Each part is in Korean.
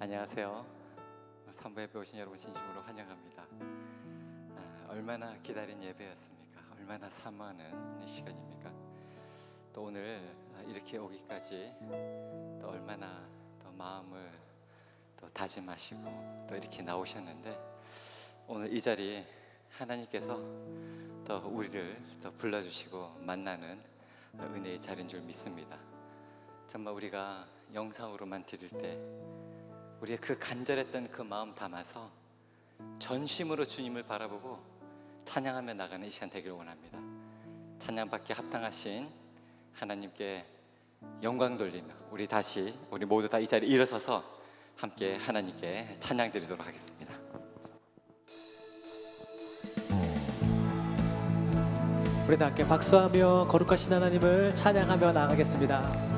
안녕하세요. 산부예배 오신 여러분 진심으로 환영합니다. 얼마나 기다린 예배였습니까? 얼마나 사모하는 시간입니까? 또 오늘 이렇게 오기까지 또 얼마나 또 마음을 또 다짐하시고 또 이렇게 나오셨는데, 오늘 이 자리에 하나님께서 또 우리를 또 불러주시고 만나는 은혜의 자리인 줄 믿습니다. 정말 우리가 영상으로만 드릴 때 우리의 그 간절했던 그 마음 담아서 전심으로 주님을 바라보고 찬양하며 나가는 이 시간 되기를 원합니다. 찬양받기에 합당하신 하나님께 영광 돌리며 우리 모두 다 이 자리에 일어서서 함께 하나님께 찬양 드리도록 하겠습니다. 우리 다 함께 박수하며 거룩하신 하나님을 찬양하며 나가겠습니다.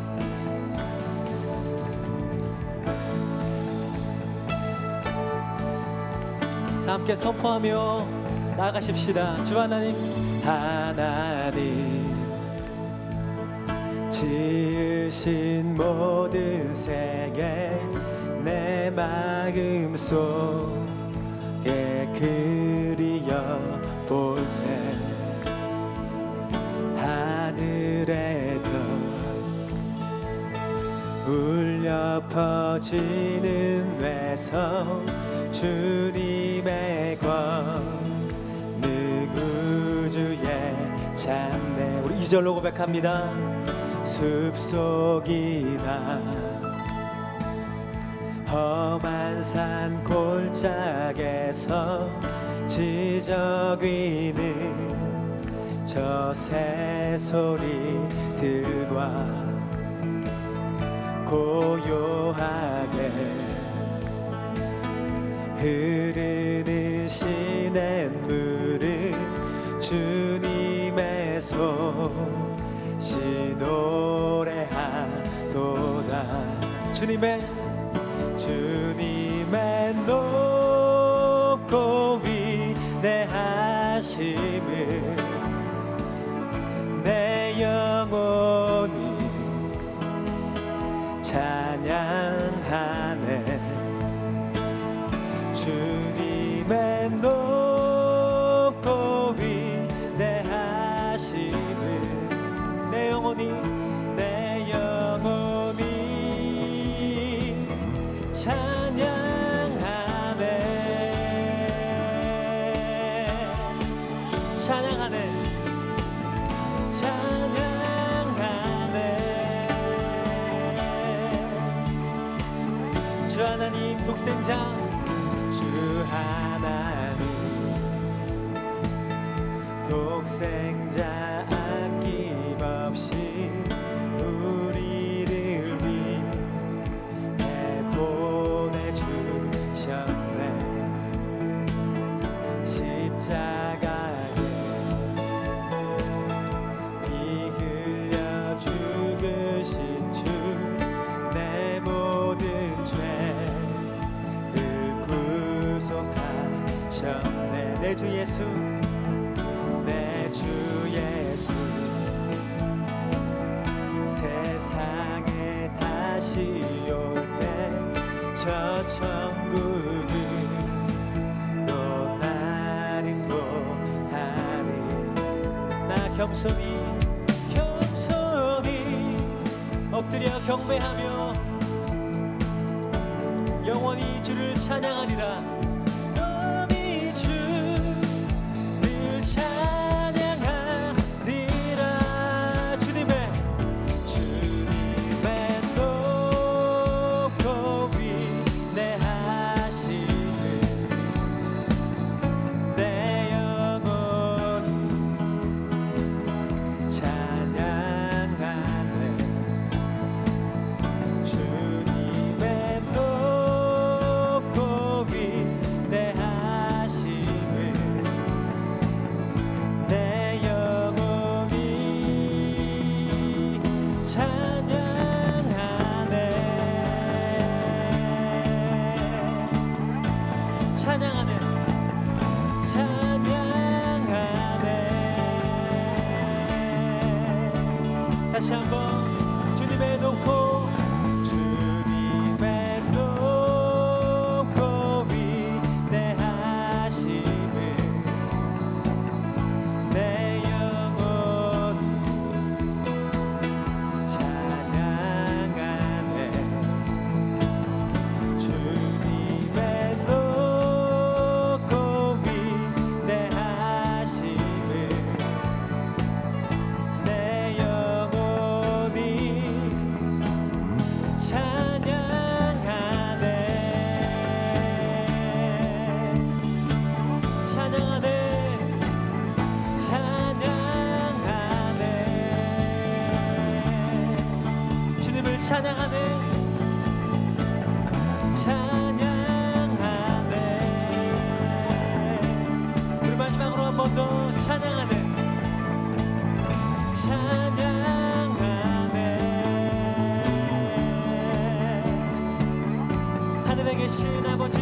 다 함께 선포하며 나가십시다. 주 하나님, 하나님 지으신 모든 세계 내 마음 속에 그리어 볼때 하늘의 별 울려 퍼지는 외성 주님의 권능 우주에 참내. 우리 2절로 고백합니다. 숲속이나 험한 산 골짜기에서 지저귀는 저 새소리들과 고요하게 흐르는 시냇물은 주님의 솜씨 노래하도다. 주님의 높고 위대하심을 내 영혼이 찬양하네. 주님의 높고 위대하심을 내 영혼이 주 하나님 독생자, 주 하나님 독생자 아낌없이 우리를 위해 보내주셨네. 십자가에 피 흘려 죽으신 주 내 모든 죄를 구속하셨네. 내 주 예수, 내 주 예수 세상에 다시 올 때 저 천국은 또 다른 곳하리. 나 겸손히 엎드려 경배하며 영원히 주를 찬양하리라. 너희 주를 찬양하리라. 주님의 높고 위대하심을 내 영혼이 찬양하네. 주님의 높고 위대하심을 내 영혼이 찬양하네. 찬양하네. 찬양하네. 다시 한번 주님의 높고 주님의 높고 찬양하네 찬양하네 주님을 찬양하네 찬양하네 우리 마지막으로 한 번 더 찬양하네 찬양하네 하늘에 계신 아버지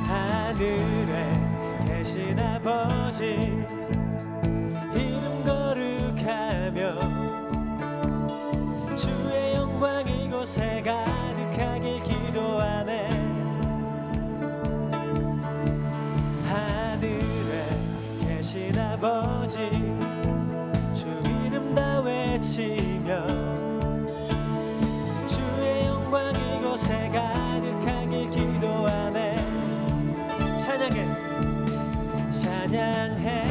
하늘에 계신 아버지 이름 거룩하며 주의 영광 이곳에 가득하길 기도하네 하늘에 계신 아버지 주 이름 다 외치며 주의 영광 이곳에 가득하길 기도하네 찬양해 찬양해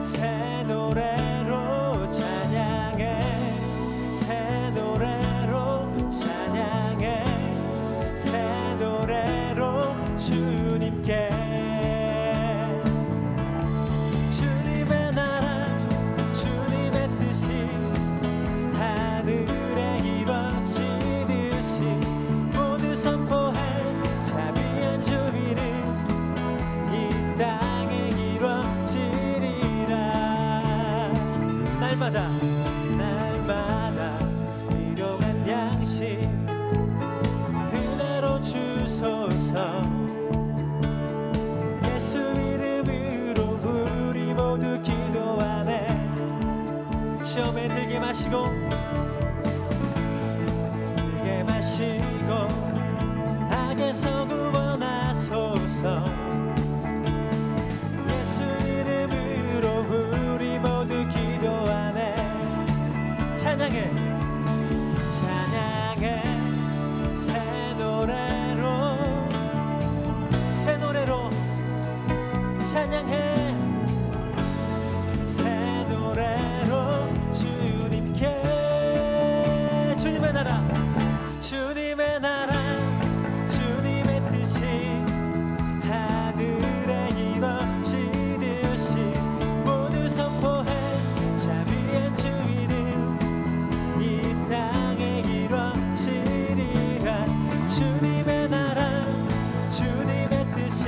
새 노래로 찬양해 새 노래로 찬양해 새 노래로 주님께 주님의 나라 주님의 뜻이 하늘에 이루어지듯이 모두 선포해 자비한 주 이름 이 땅에 이루어지리라 날마다 일용할 양식 그대로 주소서 예수 이름으로 우리 모두 기도하네 시험에 들게 마시고 악에서 구원하소서 예수 이름으로 우리 모두 기도하네 찬양해 찬양해 새 노래로 찬양해 새 노래로 주님께 주님의 나라 주님의 나라 주님의 뜻이 하늘에 이루어지듯이 모두 선포해 자비한 주 이름 이 땅에 이루어지리라 주님의 나라 주님의 뜻이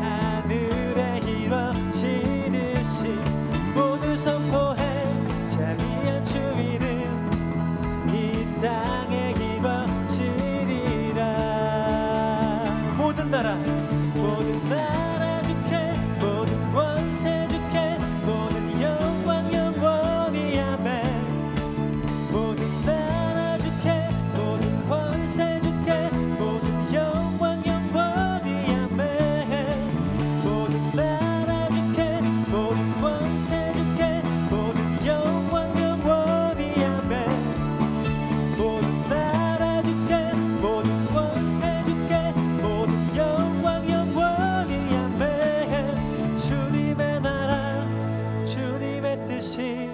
하늘에 이루어지듯이 모두 선포해 자비한 주 이름 이 땅에 이루어지리라 모든 나라 주께 모든 권세 주께 모든 영광 영원히 아멘 모든 나라 주께 모든 권세 주께 모든 영광 영원히 아멘 모든 나라 주께 모든 권세 주께 모든 영광 영원히 아멘 모든 나라 주께 모든 권세 주께 모든 영광 영원히 아멘 주님의 나라 주님의 뜻이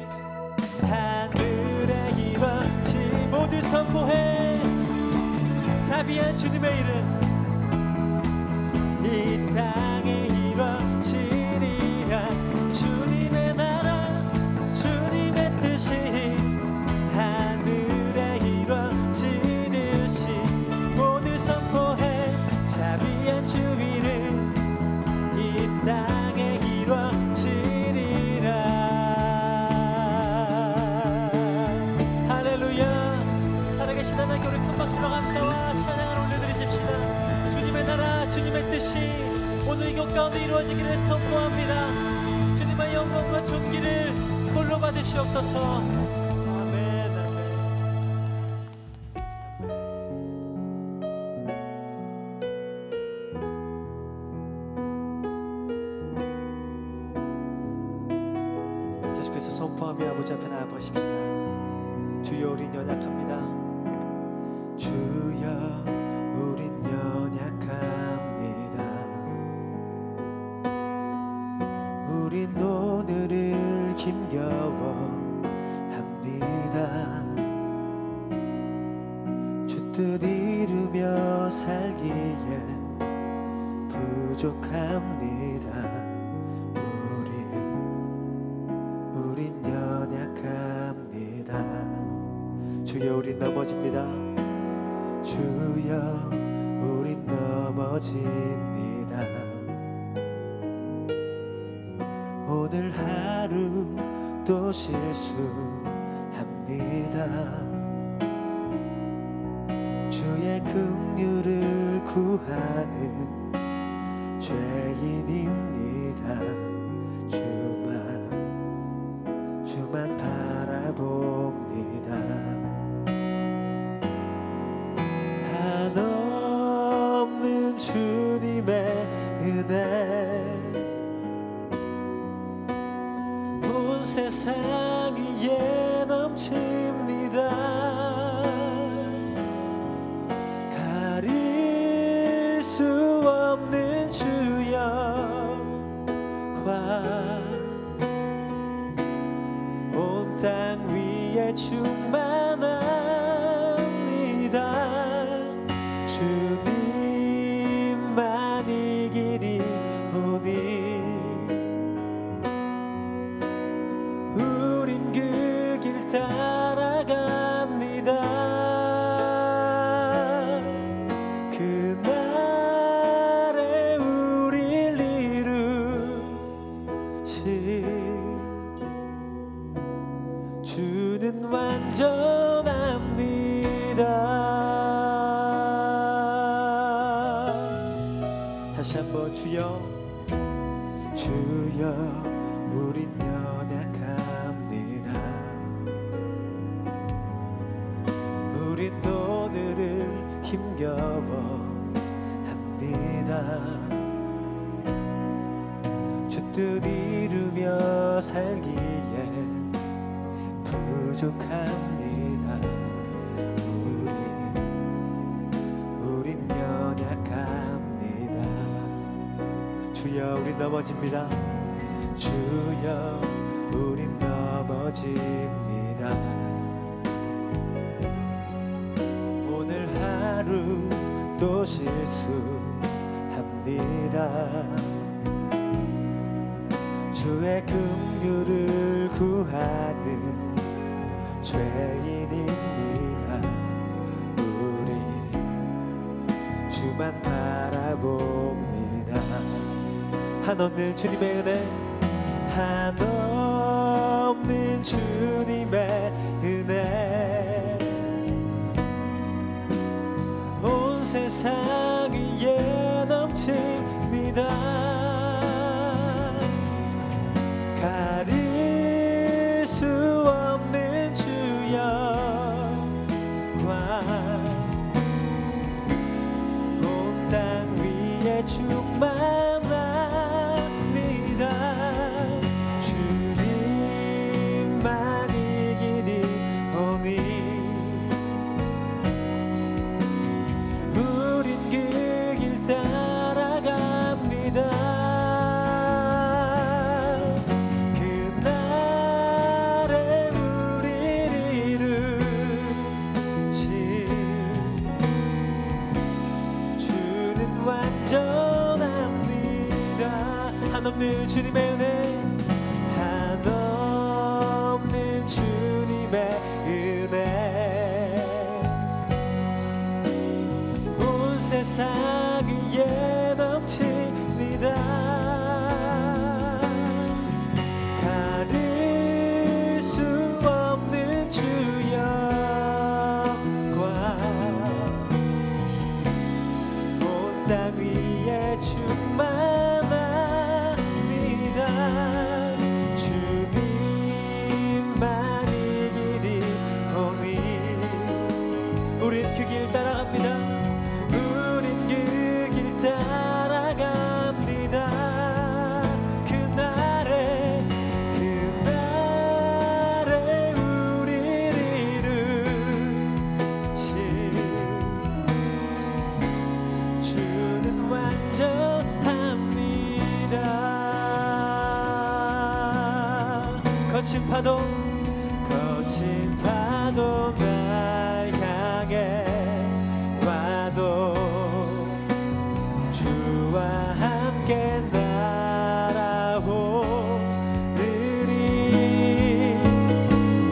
하늘에 이루어지 모두 선포해 자비한 주님의 이름 이 땅에 이루어지리라 주님의 나라 주님의 뜻이 하늘에 이루어지듯이 모두 선포해 자비한 주 이름 이 땅에 이루어지리라 할렐루야 살아계신 하나님께 우리 큰 박수로 감사와 찬양을 올려드리십시다 주님의 나라 주님의 뜻이 오늘 이곳 가운데 이루어지기를 선포합니다 주님의 영광과 존귀를 홀로 받으시옵소서 아멘 아멘 계속해서 선포하며 아버지 앞에 나아보십시다 주여 우린 연약합니다 주여 우린 연약합니다 우린 오늘을 힘겨워합니다 주 뜻 이루며 살기에 부족합니다. 우린 연약합니다. 주여 우린 넘어집니다. 주여 우린 넘어집니다. 오늘 하루 또 실수합니다. 주의 긍휼을 구하는 죄인입니다. 주만 바라봅니다. 한없는 주님의 은혜 온 세상 위에 넘칩니다. 가릴 수 없는 주여과 온 땅 위에 충만합니다. 주님만이 길이 오니 우린 그 길 따라갑니다. 그날에 우릴 이루신 주는 완전합니다. 다시 한번 주여 우린 연약합니다. 우린 오늘을 힘겨워합니다. 주 뜻 이루며 살기에 부족합니다. 우린 연약합니다. 주여 우린 넘어집니다. 주여 우린 넘어집니다. 오늘 하루 또 실수합니다. 주의 긍휼을 구하는 죄인입니다. 우리 주만 바라봅니다. 한없는 주님의 은혜 한없는 주님의 은혜 온 세상 위에 넘칩니다. 가릴 수 없는 주여과 온 땅 위에 충만합니다. 주님만이 길이 오니 우린 그 길 따라갑니다. 한없는 주님의 은혜 한없는 주님의 은혜 온 세상 위에 넘칩니다. 가릴 수 없는 주여과 온 땅 위에 충만 주님만이 길이 오니 우린 그 길 따라갑니다. 우린 그 길 따라갑니다. 그날에 우리를 이루신 주는 완전합니다. 거친 파도 날 향해 와도 주와 함께 함께 날아오르리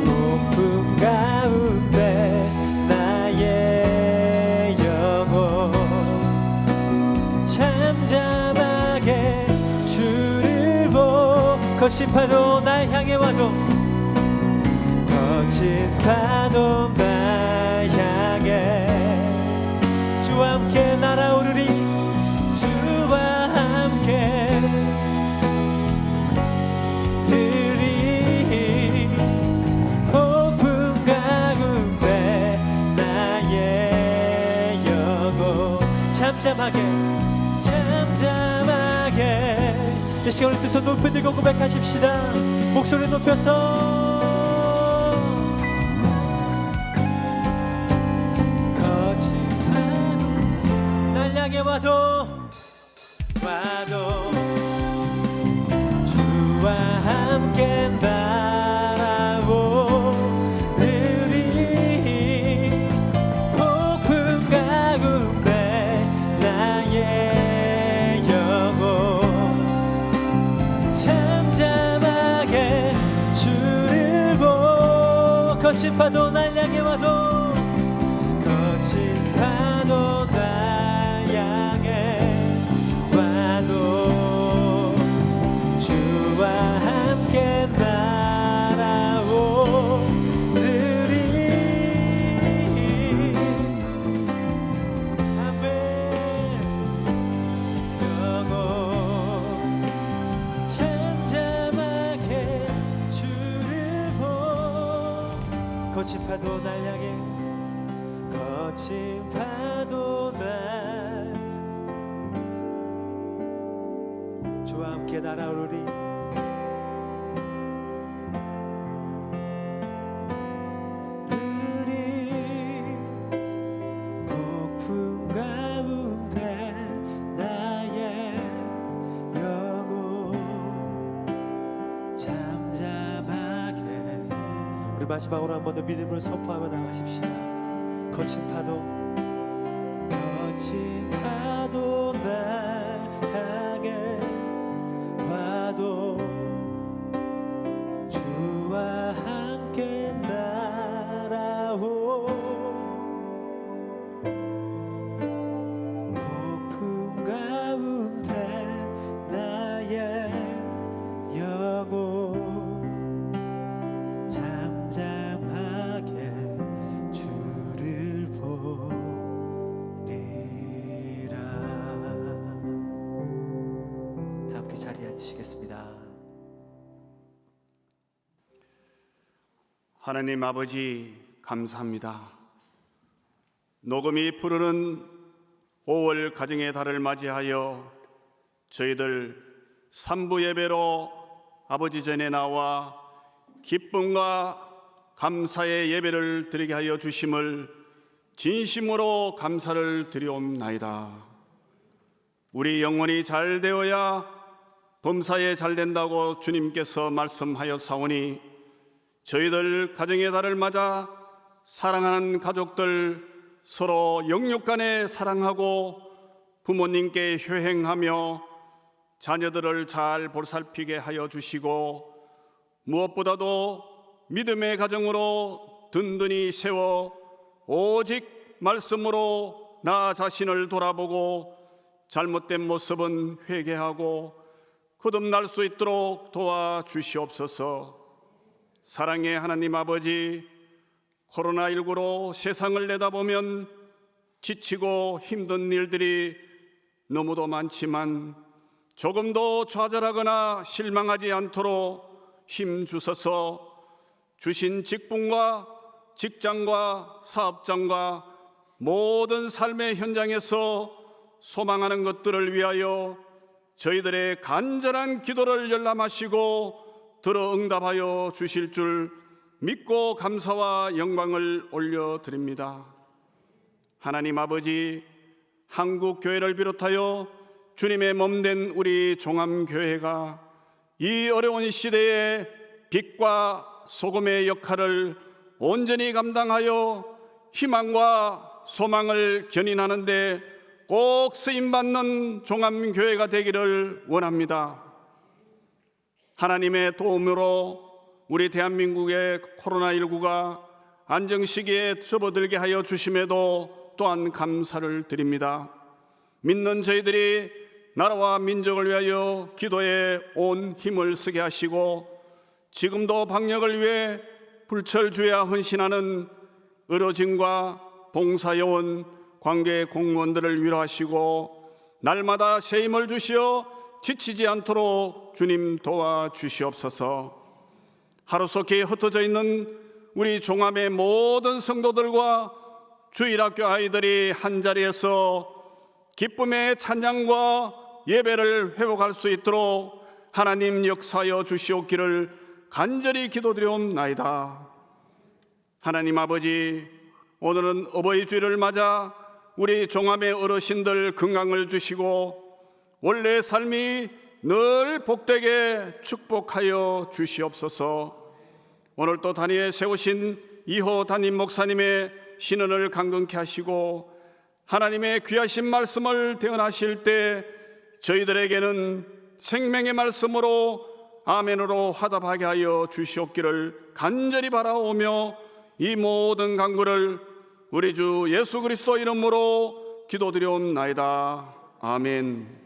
폭풍 가운데 나의 영혼 잠잠하게 주를 보 거친 파도 날 향해 와도 거친 파도 날 향해 주와 함께 날아오르리 주와 함께 흐리 폭풍 가운데 나의 영혼 잠잠하게 이 시간 우리 두 손 높이 들고 고백하십시다. 목소리 높여서 거친 파도 날 향해 와도 주와 함께 날아오르리 폭풍 가운데 나의 영혼 잠잠하게 주를 보 거친 파도 날 향해 와도 거친 파도 날 향해 와도 주와 함께 날아오르리 아멘 영혼 잠잠하게 주를 보 거친 파도 날 향해 거친 파도 날 주와 함께 날아오르리 폭풍 가운데 나의 영혼 잠잠하게 우리 마지막으로 한 번 더 믿음으로 선포하며 나가십시다. 거친 파도 날 향해 와도 주와 함께 날아오 폭풍 가운데 나의 영혼 잠잠하게 주를 보리라. 다 함께 자리에 앉으시겠습니다. 하나님 아버지 감사합니다. 녹음이 부르는 5월 가정의 달을 맞이하여 저희들 3부 예배로 아버지 전에 나와 기쁨과 감사의 예배를 드리게 하여 주심을 진심으로 감사를 드리옵나이다. 우리 영혼이 잘 되어야 범사에 잘 된다고 주님께서 말씀하여 사오니 저희들 가정의 달을 맞아 사랑하는 가족들 서로 영육 간에 사랑하고 부모님께 효행하며 자녀들을 잘 보살피게 하여 주시고 무엇보다도 믿음의 가정으로 든든히 세워 오직 말씀으로 나 자신을 돌아보고 잘못된 모습은 회개하고 거듭날 수 있도록 도와주시옵소서. 사랑의 하나님 아버지, 코로나19로 세상을 내다보면 지치고 힘든 일들이 너무도 많지만 조금도 좌절하거나 실망하지 않도록 힘 주셔서 주신 직분과 직장과 사업장과 모든 삶의 현장에서 소망하는 것들을 위하여 저희들의 간절한 기도를 열람하시고 들어 응답하여 주실 줄 믿고 감사와 영광을 올려드립니다. 하나님 아버지, 한국 교회를 비롯하여 주님의 몸된 우리 종암교회가 이 어려운 시대에 빛과 소금의 역할을 온전히 감당하여 희망과 소망을 견인하는 데 꼭 쓰임받는 종합교회가 되기를 원합니다. 하나님의 도움으로 우리 대한민국의 코로나19가 안정시기에 접어들게 하여 주심에도 또한 감사를 드립니다. 믿는 저희들이 나라와 민족을 위하여 기도에 온 힘을 쓰게 하시고 지금도 방역을 위해 불철주야 헌신하는 의료진과 봉사요원, 관계 공무원들을 위로하시고 날마다 새 힘을 주시어 지치지 않도록 주님 도와주시옵소서. 하루속히 흩어져 있는 우리 종합의 모든 성도들과 주일학교 아이들이 한자리에서 기쁨의 찬양과 예배를 회복할 수 있도록 하나님 역사하여 주시옵기를 간절히 기도드리옵나이다. 하나님 아버지, 오늘은 어버이 주일을 맞아 우리 종합의 어르신들 건강을 주시고 원래 삶이 늘 복되게 축복하여 주시옵소서. 오늘 또 단위에 세우신 이호 담임 목사님의 신언을 강건케 하시고 하나님의 귀하신 말씀을 대언하실 때 저희들에게는 생명의 말씀으로 아멘으로 화답하게 하여 주시옵기를 간절히 바라오며 이 모든 간구를 우리 주 예수 그리스도 이름으로 기도드리옵나이다. 아멘.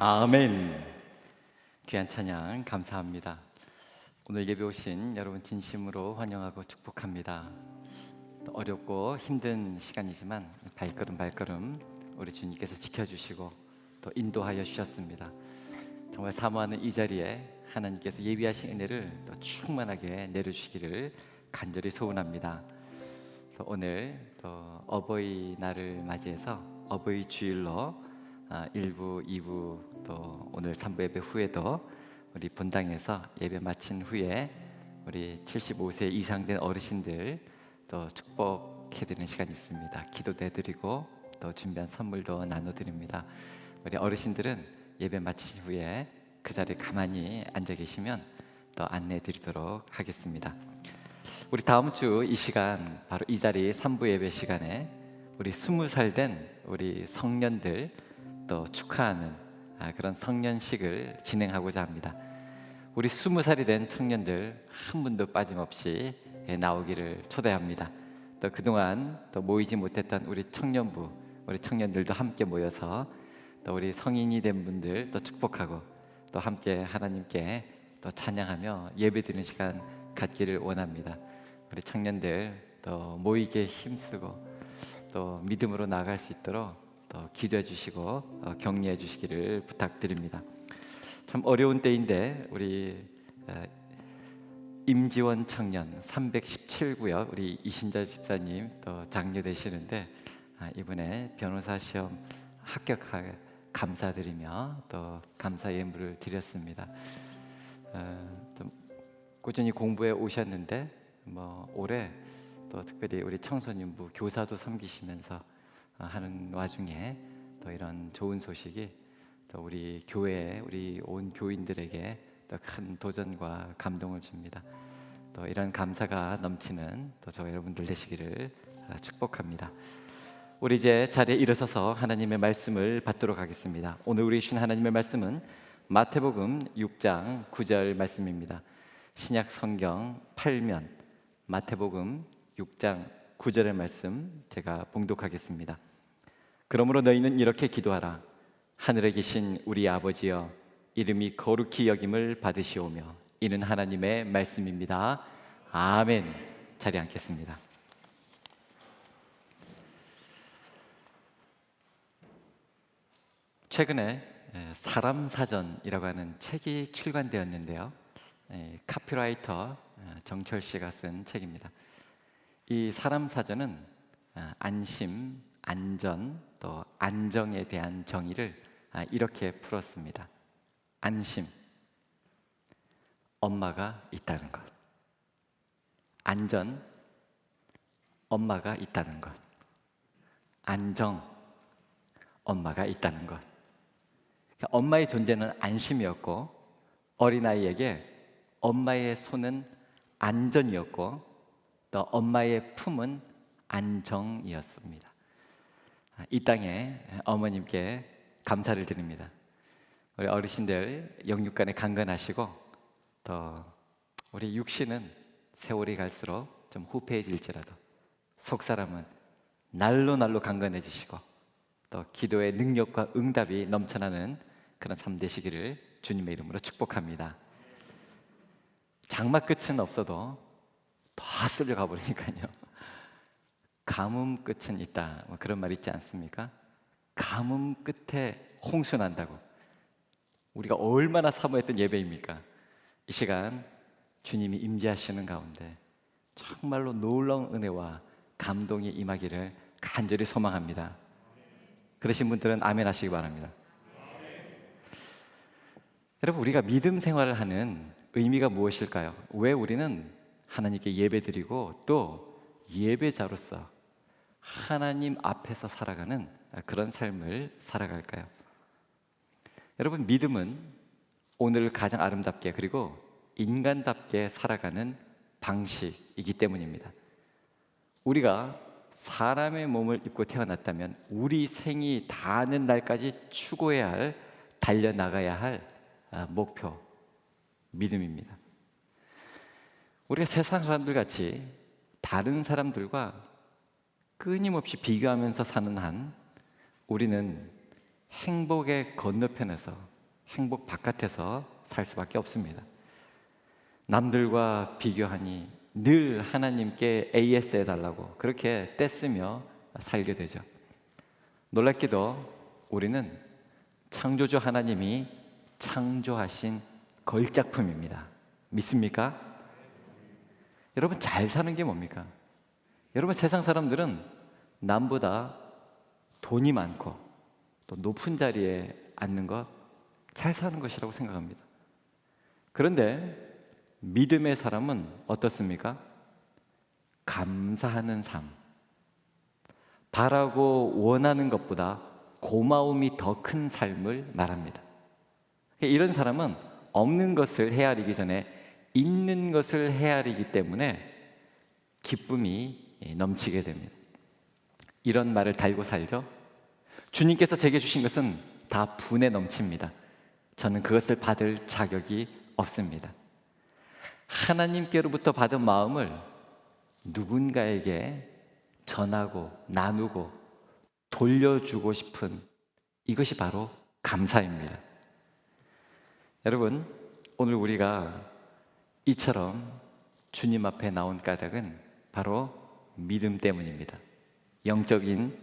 아멘. 귀한 찬양 감사합니다. 오늘 예배 오신 여러분 진심으로 환영하고 축복합니다. 또 어렵고 힘든 시간이지만 발걸음 발걸음 우리 주님께서 지켜주시고 또 인도하여 주셨습니다. 정말 사모하는 이 자리에 하나님께서 예비하신 은혜를 또 충만하게 내려주시기를 간절히 소원합니다. 그래서 오늘 또 어버이날을 맞이해서 어버이 주일로 1부, 2부 또 오늘 3부 예배 후에도 우리 본당에서 예배 마친 후에 우리 75세 이상 된 어르신들 또 축복해드리는 시간이 있습니다. 기도도 해드리고 또 준비한 선물도 나눠드립니다. 우리 어르신들은 예배 마치신 후에 그 자리에 가만히 앉아 계시면 또 안내해드리도록 하겠습니다. 우리 다음 주 이 시간 바로 이 자리 3부 예배 시간에 우리 20살 된 우리 성년들 또 축하하는 그런 성년식을 진행하고자 합니다. 우리 20살이 된 청년들 한 분도 빠짐없이 나오기를 초대합니다. 또 그동안 또 모이지 못했던 우리 청년부, 우리 청년들도 함께 모여서 또 우리 성인이 된 분들 또 축복하고 또 함께 하나님께 또 찬양하며 예배드리는 시간 갖기를 원합니다. 우리 청년들 또 모이게 힘쓰고 또 믿음으로 나아갈 수 있도록 또 기도해 주시고 격려해 주시기를 부탁드립니다. 참 어려운 때인데 우리 임지원 청년 317구역 우리 이신자 집사님 또 장녀 되시는데 이번에 변호사 시험 합격하게 감사드리며 또 감사 예물을 드렸습니다. 좀 꾸준히 공부해 오셨는데 올해 또 특별히 우리 청소년부 교사도 섬기시면서 하는 와중에 또 이런 좋은 소식이 또 우리 교회 우리 온 교인들에게 또 큰 도전과 감동을 줍니다. 또 이런 감사가 넘치는 또 저 여러분들 되시기를 축복합니다. 우리 이제 자리에 일어서서 하나님의 말씀을 받도록 하겠습니다. 오늘 우리 주신 하나님의 말씀은 마태복음 6장 9절 말씀입니다. 신약 성경 8면 마태복음 6장 9절의 말씀 제가 봉독하겠습니다. 그러므로 너희는 이렇게 기도하라. 하늘에 계신 우리 아버지여, 이름이 거룩히 여김을 받으시오며. 이는 하나님의 말씀입니다. 아멘. 자리에 앉겠습니다. 최근에 사람 사전이라고 하는 책이 출간되었는데요. 카피라이터 정철 씨가 쓴 책입니다. 이 사람 사전은 안심, 안전, 또 안정에 대한 정의를 이렇게 풀었습니다. 안심, 엄마가 있다는 것. 안전, 엄마가 있다는 것. 안정, 엄마가 있다는 것. 엄마의 존재는 안심이었고 어린아이에게 엄마의 손은 안전이었고 또 엄마의 품은 안정이었습니다. 이 땅에 어머님께 감사를 드립니다. 우리 어르신들 영육간에 강건하시고 또 우리 육신은 세월이 갈수록 좀 후패해질지라도 속사람은 날로 날로 강건해지시고 또 기도의 능력과 응답이 넘쳐나는 그런 삶 되시기를 주님의 이름으로 축복합니다. 장마 끝은 없어도 다 쓸려가 버리니까요. 가뭄 끝은 있다, 그런 말 있지 않습니까? 가뭄 끝에 홍수 난다고. 우리가 얼마나 사모했던 예배입니까? 이 시간 주님이 임재하시는 가운데 정말로 놀라운 은혜와 감동이 임하기를 간절히 소망합니다. 그러신 분들은 아멘 하시기 바랍니다. 여러분, 우리가 믿음 생활을 하는 의미가 무엇일까요? 왜 우리는 하나님께 예배드리고 또 예배자로서 하나님 앞에서 살아가는 그런 삶을 살아갈까요? 여러분, 믿음은 오늘 가장 아름답게 그리고 인간답게 살아가는 방식이기 때문입니다. 우리가 사람의 몸을 입고 태어났다면 우리 생이 닿는 날까지 추구해야 할, 달려나가야 할 목표, 믿음입니다. 우리가 세상 사람들 같이 다른 사람들과 끊임없이 비교하면서 사는 한 우리는 행복의 건너편에서 행복 바깥에서 살 수밖에 없습니다. 남들과 비교하니 늘 하나님께 AS 해달라고 그렇게 떼쓰며 살게 되죠. 놀랍게도 우리는 창조주 하나님이 창조하신 걸작품입니다. 믿습니까? 여러분, 잘 사는 게 뭡니까? 여러분, 세상 사람들은 남보다 돈이 많고 또 높은 자리에 앉는 것, 잘 사는 것이라고 생각합니다. 그런데 믿음의 사람은 어떻습니까? 감사하는 삶, 바라고 원하는 것보다 고마움이 더 큰 삶을 말합니다. 이런 사람은 없는 것을 헤아리기 전에 있는 것을 헤아리기 때문에 기쁨이 넘치게 됩니다. 이런 말을 달고 살죠. 주님께서 제게 주신 것은 다 분에 넘칩니다. 저는 그것을 받을 자격이 없습니다. 하나님께로부터 받은 마음을 누군가에게 전하고 나누고 돌려주고 싶은 이것이 바로 감사입니다. 여러분, 오늘 우리가 이처럼 주님 앞에 나온 까닭은 바로 믿음 때문입니다. 영적인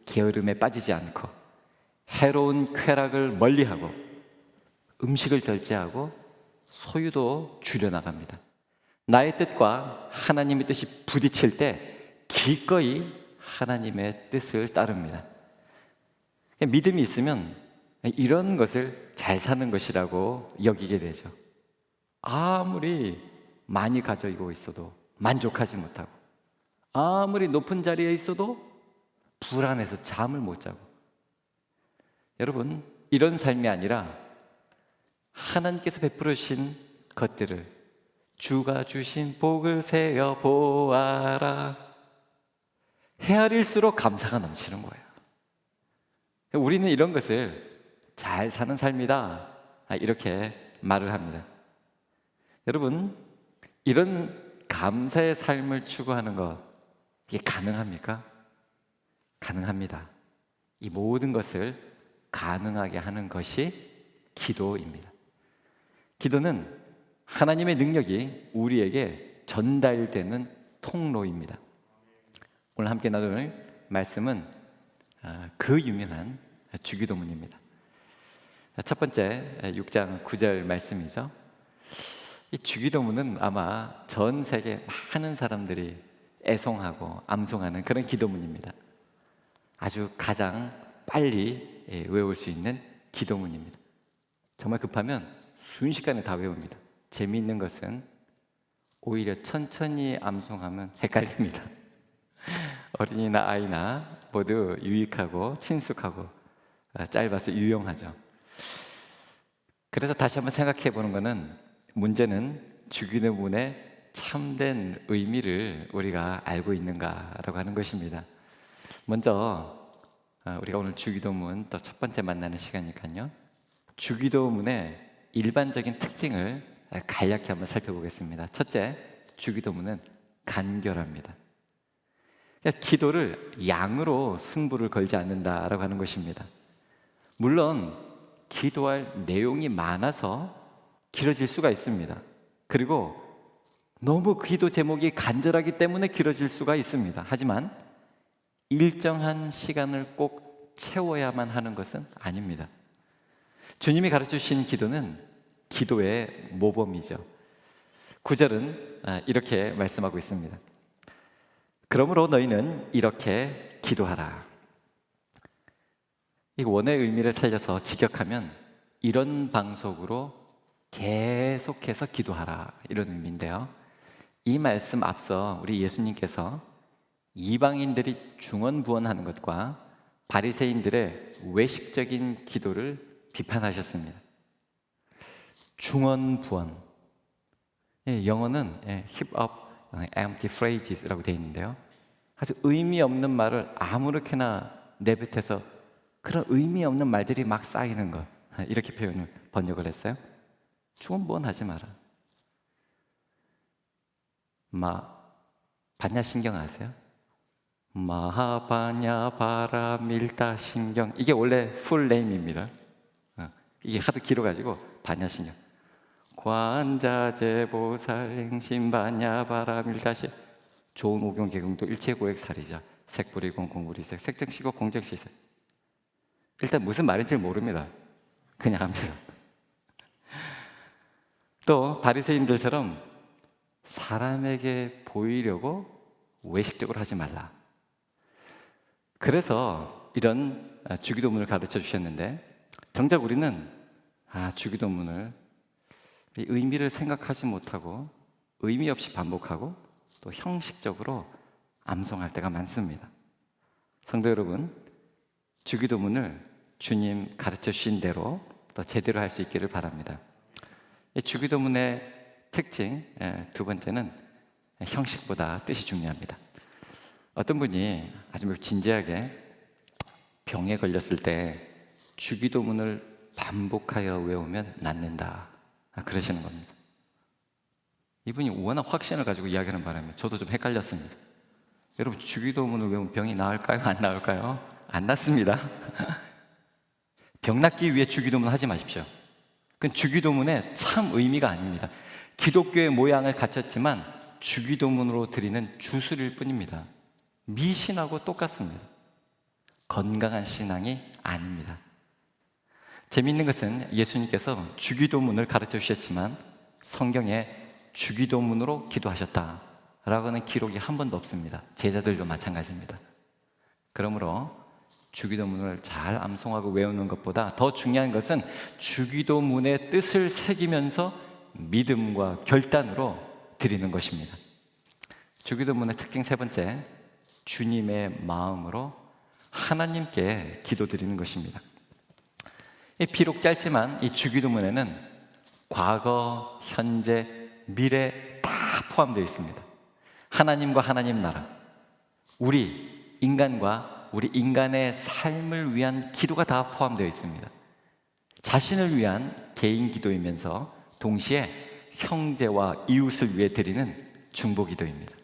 게으름에 빠지지 않고 해로운 쾌락을 멀리하고 음식을 절제하고 소유도 줄여나갑니다. 나의 뜻과 하나님의 뜻이 부딪힐 때 기꺼이 하나님의 뜻을 따릅니다. 믿음이 있으면 이런 것을 잘 사는 것이라고 여기게 되죠. 아무리 많이 가지고 있어도 만족하지 못하고, 아무리 높은 자리에 있어도 불안해서 잠을 못 자고. 여러분, 이런 삶이 아니라 하나님께서 베풀어 주신 것들을 주가 주신 복을 세어 보아라, 헤아릴수록 감사가 넘치는 거예요. 우리는 이런 것을 잘 사는 삶이다, 이렇게 말을 합니다. 여러분, 이런 감사의 삶을 추구하는 것, 이게 가능합니까? 가능합니다. 이 모든 것을 가능하게 하는 것이 기도입니다. 기도는 하나님의 능력이 우리에게 전달되는 통로입니다. 오늘 함께 나눌 말씀은 그 유명한 주기도문입니다. 첫 번째 6장 9절 말씀이죠. 이 주기도문은 아마 전 세계 많은 사람들이 애송하고 암송하는 그런 기도문입니다. 아주 가장 빨리 외울 수 있는 기도문입니다. 정말 급하면 순식간에 다 외웁니다. 재미있는 것은 오히려 천천히 암송하면 헷갈립니다. 어린이나 아이나 모두 유익하고 친숙하고 짧아서 유용하죠. 그래서 다시 한번 생각해 보는 것은, 문제는 주기도문의 참된 의미를 우리가 알고 있는가라고 하는 것입니다. 먼저 우리가 오늘 주기도문 또 첫 번째 만나는 시간이니까요, 주기도문의 일반적인 특징을 간략히 한번 살펴보겠습니다. 첫째, 주기도문은 간결합니다. 기도를 양으로 승부를 걸지 않는다라고 하는 것입니다. 물론 기도할 내용이 많아서 길어질 수가 있습니다. 그리고 너무 기도 제목이 간절하기 때문에 길어질 수가 있습니다. 하지만 일정한 시간을 꼭 채워야만 하는 것은 아닙니다. 주님이 가르쳐주신 기도는 기도의 모범이죠. 9절은 이렇게 말씀하고 있습니다. 그러므로 너희는 이렇게 기도하라. 이 원의 의미를 살려서 직역하면 이런 방식으로 계속해서 기도하라, 이런 의미인데요, 이 말씀 앞서 우리 예수님께서 이방인들이 중언부언하는 것과 바리새인들의 외식적인 기도를 비판하셨습니다. 중언부언, 영어는 heap up empty phrases라고 되어 있는데요, 아주 의미 없는 말을 아무렇게나 내뱉어서 그런 의미 없는 말들이 막 쌓이는 것, 이렇게 번역을 했어요. 중언부언하지 마라. 반야 신경 아세요? 마하바냐 바라밀다 신경, 이게 원래 풀 네임입니다. 이게 하도 길어가지고 반야신경 관자재보살 행신반야바라밀다시 좋은 오경 개경도 일체고액살이자 색불이공 공불이색 색정시고 공정시색. 일단 무슨 말인지 모릅니다. 그냥 합니다. 또 바리새인들처럼 사람에게 보이려고 외식적으로 하지 말라. 그래서 이런 주기도문을 가르쳐 주셨는데, 정작 우리는 주기도문을 의미를 생각하지 못하고 의미 없이 반복하고 또 형식적으로 암송할 때가 많습니다. 성도 여러분, 주기도문을 주님 가르쳐 주신 대로 또 제대로 할 수 있기를 바랍니다. 이 주기도문의 특징 두 번째는 형식보다 뜻이 중요합니다. 어떤 분이 아주 진지하게 병에 걸렸을 때 주기도문을 반복하여 외우면 낫는다, 그러시는 겁니다. 이분이 워낙 확신을 가지고 이야기하는 바람에 저도 좀 헷갈렸습니다. 여러분, 주기도문을 외우면 병이 나을까요? 안 나을까요? 안 낫습니다. 병 낫기 위해 주기도문 하지 마십시오. 그건 주기도문의 참 의미가 아닙니다. 기독교의 모양을 갖췄지만 주기도문으로 드리는 주술일 뿐입니다. 미신하고 똑같습니다. 건강한 신앙이 아닙니다. 재미있는 것은 예수님께서 주기도문을 가르쳐 주셨지만 성경에 주기도문으로 기도하셨다라고는 기록이 한 번도 없습니다. 제자들도 마찬가지입니다. 그러므로 주기도문을 잘 암송하고 외우는 것보다 더 중요한 것은 주기도문의 뜻을 새기면서 믿음과 결단으로 드리는 것입니다. 주기도문의 특징 세 번째, 주님의 마음으로 하나님께 기도드리는 것입니다. 비록 짧지만 이 주기도문에는 과거, 현재, 미래 다 포함되어 있습니다. 하나님과 하나님 나라, 우리 인간과 우리 인간의 삶을 위한 기도가 다 포함되어 있습니다. 자신을 위한 개인 기도이면서 동시에 형제와 이웃을 위해 드리는 중보 기도입니다.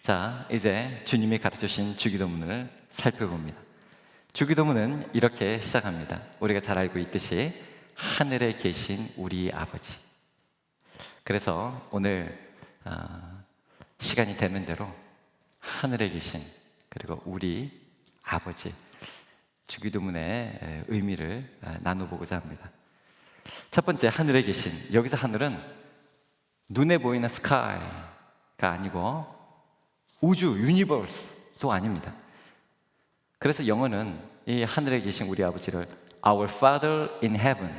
자, 이제 주님이 가르쳐주신 주기도문을 살펴봅니다. 주기도문은 이렇게 시작합니다. 우리가 잘 알고 있듯이 하늘에 계신 우리 아버지. 그래서 오늘 시간이 되는 대로 하늘에 계신, 그리고 우리 아버지, 주기도문의 의미를 나눠보고자 합니다. 첫 번째, 하늘에 계신. 여기서 하늘은 눈에 보이는 스카이가 아니고 우주, 유니버스도 아닙니다. 그래서 영어는 이 하늘에 계신 우리 아버지를 Our Father in Heaven,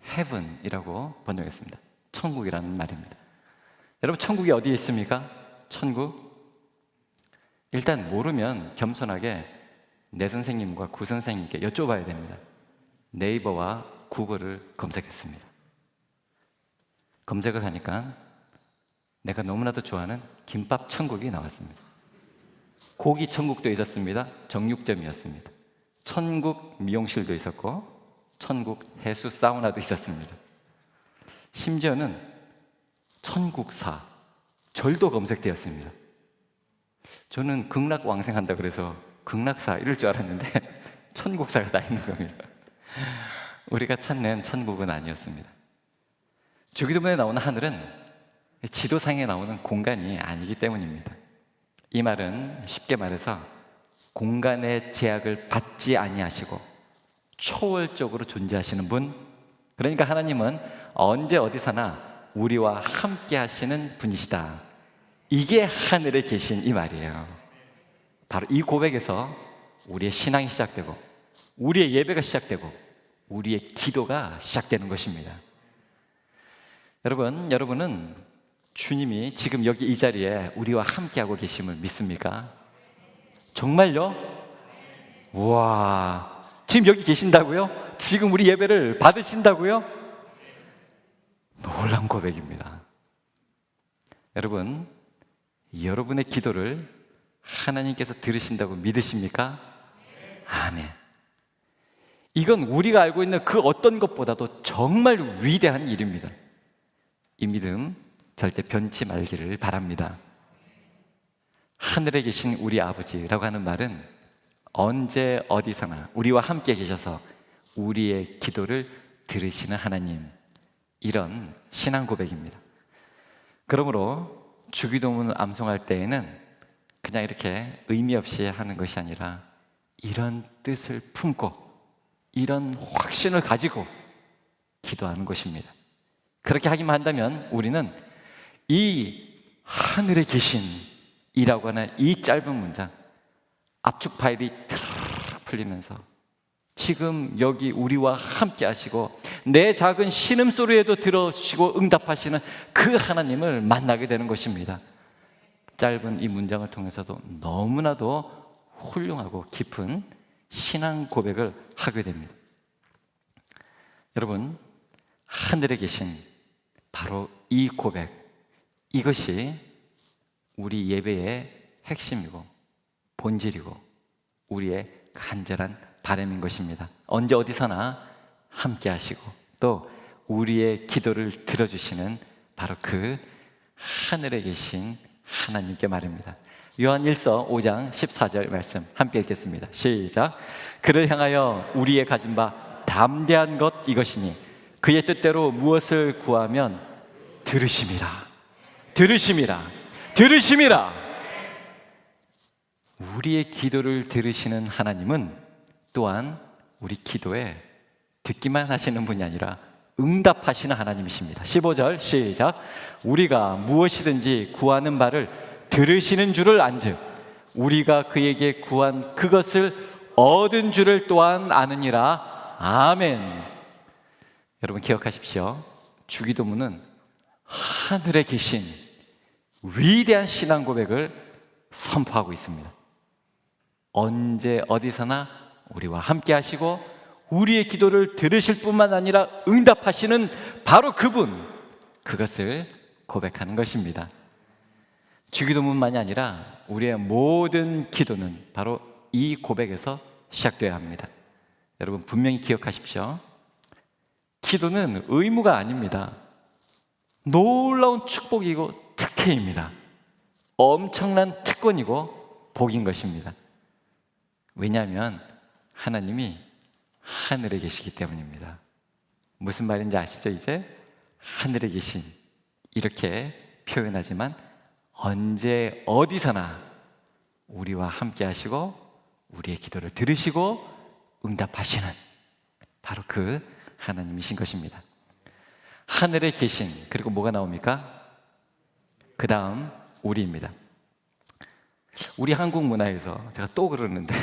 Heaven이라고 번역했습니다. 천국이라는 말입니다. 여러분, 천국이 어디에 있습니까? 천국? 일단 모르면 겸손하게 내 선생님과 구 선생님께 여쭤봐야 됩니다. 네이버와 구글을 검색했습니다. 검색을 하니까 내가 너무나도 좋아하는 김밥 천국이 나왔습니다. 고기 천국도 있었습니다. 정육점이었습니다. 천국 미용실도 있었고 천국 해수 사우나도 있었습니다. 심지어는 천국사, 절도 검색되었습니다. 저는 극락왕생한다 그래서 극락사 이럴 줄 알았는데 천국사가 다 있는 겁니다. 우리가 찾는 천국은 아니었습니다. 주기도문에 나오는 하늘은 지도상에 나오는 공간이 아니기 때문입니다. 이 말은 쉽게 말해서 공간의 제약을 받지 아니하시고 초월적으로 존재하시는 분, 그러니까 하나님은 언제 어디서나 우리와 함께 하시는 분이시다. 이게 하늘에 계신 이 말이에요. 바로 이 고백에서 우리의 신앙이 시작되고 우리의 예배가 시작되고 우리의 기도가 시작되는 것입니다. 여러분은 주님이 지금 여기 이 자리에 우리와 함께하고 계심을 믿습니까? 정말요? 우와, 지금 여기 계신다고요? 지금 우리 예배를 받으신다고요? 놀라운 고백입니다. 여러분, 여러분의 기도를 하나님께서 들으신다고 믿으십니까? 아멘. 이건 우리가 알고 있는 그 어떤 것보다도 정말 위대한 일입니다. 이 믿음 절대 변치 말기를 바랍니다. 하늘에 계신 우리 아버지라고 하는 말은 언제 어디서나 우리와 함께 계셔서 우리의 기도를 들으시는 하나님, 이런 신앙 고백입니다. 그러므로 주기도문을 암송할 때에는 그냥 이렇게 의미 없이 하는 것이 아니라 이런 뜻을 품고 이런 확신을 가지고 기도하는 것입니다. 그렇게 하기만 한다면 우리는 이 하늘에 계신 이라고 하는 이 짧은 문장, 압축 파일이 탁 풀리면서 지금 여기 우리와 함께 하시고 내 작은 신음소리에도 들어주시고 응답하시는 그 하나님을 만나게 되는 것입니다. 짧은 이 문장을 통해서도 너무나도 훌륭하고 깊은 신앙 고백을 하게 됩니다. 여러분, 하늘에 계신 바로 이 고백, 이것이 우리 예배의 핵심이고 본질이고 우리의 간절한 바람인 것입니다. 언제 어디서나 함께 하시고 또 우리의 기도를 들어주시는 바로 그 하늘에 계신 하나님께 말입니다. 요한 1서 5장 14절 말씀 함께 읽겠습니다. 시작. 그를 향하여 우리의 가진 바 담대한 것 이것이니 그의 뜻대로 무엇을 구하면 들으심이라. 들으심이라. 들으심이라. 우리의 기도를 들으시는 하나님은 또한 우리 기도에 듣기만 하시는 분이 아니라 응답하시는 하나님이십니다. 15절 시작. 우리가 무엇이든지 구하는 바를 들으시는 줄을 안즉 우리가 그에게 구한 그것을 얻은 줄을 또한 아느니라. 아멘. 여러분 기억하십시오. 주기도문은 하늘에 계신 위대한 신앙 고백을 선포하고 있습니다. 언제 어디서나 우리와 함께 하시고 우리의 기도를 들으실 뿐만 아니라 응답하시는 바로 그분, 그것을 고백하는 것입니다. 주기도문만이 아니라 우리의 모든 기도는 바로 이 고백에서 시작되어야 합니다. 여러분 분명히 기억하십시오. 기도는 의무가 아닙니다. 놀라운 축복이고 특혜입니다. 엄청난 특권이고 복인 것입니다. 왜냐하면 하나님이 하늘에 계시기 때문입니다. 무슨 말인지 아시죠? 이제 하늘에 계신 이렇게 표현하지만 언제 어디서나 우리와 함께 하시고 우리의 기도를 들으시고 응답하시는 바로 그 하나님이신 것입니다. 하늘에 계신, 그리고 뭐가 나옵니까? 그 다음 우리입니다. 우리 한국 문화에서 제가 또 그러는데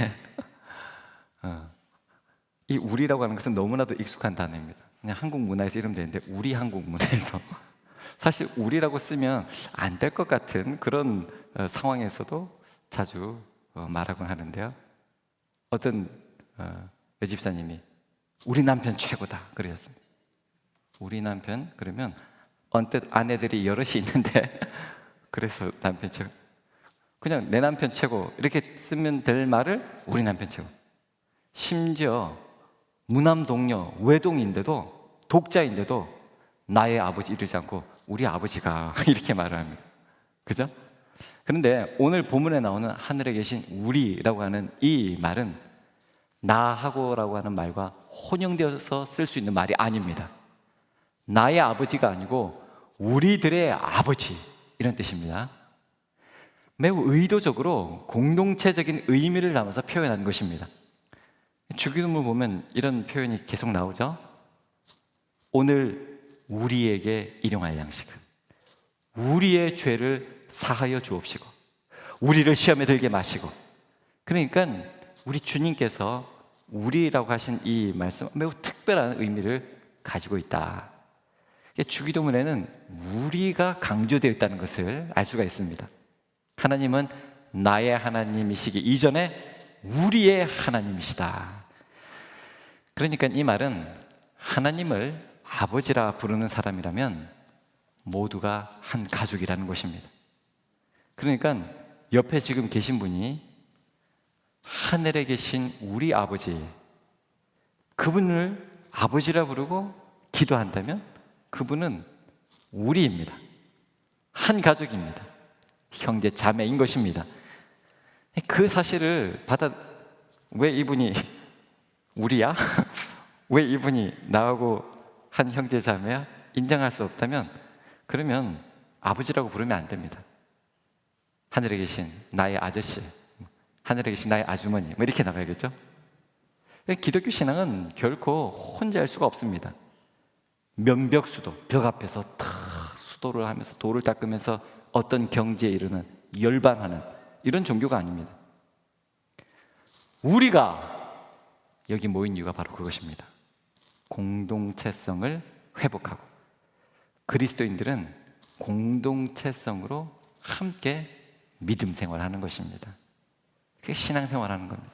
이 우리라고 하는 것은 너무나도 익숙한 단어입니다. 그냥 한국 문화에서 이러면 되는데 우리 한국 문화에서 사실 우리라고 쓰면 안 될 것 같은 그런 상황에서도 자주 말하곤 하는데요. 어떤 여집사님이 우리 남편 최고다 그러셨습니다. 우리 남편 그러면 언뜻 아내들이 여럿이 있는데 그래서 남편 최고, 그냥 내 남편 최고 이렇게 쓰면 될 말을 우리 남편 최고. 심지어 무남 동녀 외동인데도 독자인데도 나의 아버지 이러지 않고 우리 아버지가 이렇게 말을 합니다. 그죠? 그런데 오늘 본문에 나오는 하늘에 계신 우리라고 하는 이 말은 나하고라고 하는 말과 혼용되어서 쓸 수 있는 말이 아닙니다. 나의 아버지가 아니고 우리들의 아버지 이런 뜻입니다. 매우 의도적으로 공동체적인 의미를 담아서 표현하는 것입니다. 주기도문을 보면 이런 표현이 계속 나오죠. 오늘 우리에게 일용할 양식을, 우리의 죄를 사하여 주옵시고 우리를 시험에 들게 마시고. 그러니까 우리 주님께서 우리라고 하신 이 말씀 매우 특별한 의미를 가지고 있다. 주기도문에는 우리가 강조되어 있다는 것을 알 수가 있습니다. 하나님은 나의 하나님이시기 이전에 우리의 하나님이시다. 그러니까 이 말은 하나님을 아버지라 부르는 사람이라면 모두가 한 가족이라는 것입니다. 그러니까 옆에 지금 계신 분이 하늘에 계신 우리 아버지, 그분을 아버지라 부르고 기도한다면 그분은 우리입니다. 한 가족입니다. 형제 자매인 것입니다. 그 사실을 왜 이분이 우리야? 왜 이분이 나하고 한 형제 자매야? 인정할 수 없다면 그러면 아버지라고 부르면 안 됩니다. 하늘에 계신 나의 아저씨, 하늘에 계신 나의 아주머니, 뭐 이렇게 나가야겠죠? 기독교 신앙은 결코 혼자 할 수가 없습니다. 면벽수도, 벽 앞에서 탁 수도를 하면서 돌을 닦으면서 어떤 경지에 이르는 열반하는 이런 종교가 아닙니다. 우리가 여기 모인 이유가 바로 그것입니다. 공동체성을 회복하고 그리스도인들은 공동체성으로 함께 믿음 생활하는 것입니다. 그게 신앙생활하는 겁니다.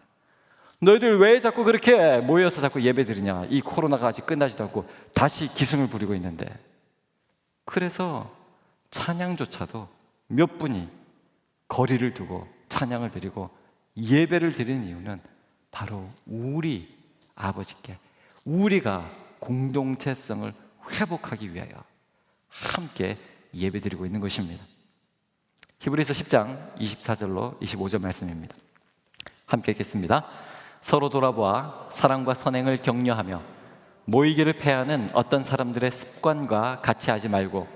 너희들 왜 자꾸 그렇게 모여서 자꾸 예배 드리냐? 이 코로나가 아직 끝나지도 않고 다시 기승을 부리고 있는데. 그래서 찬양조차도 몇 분이 거리를 두고 찬양을 드리고 예배를 드리는 이유는 바로 우리 아버지께 우리가 공동체성을 회복하기 위하여 함께 예배드리고 있는 것입니다. 히브리서 10장 24절로 25절 말씀입니다. 함께 읽겠습니다. 서로 돌아보아 사랑과 선행을 격려하며 모이기를 패하는 어떤 사람들의 습관과 같이 하지 말고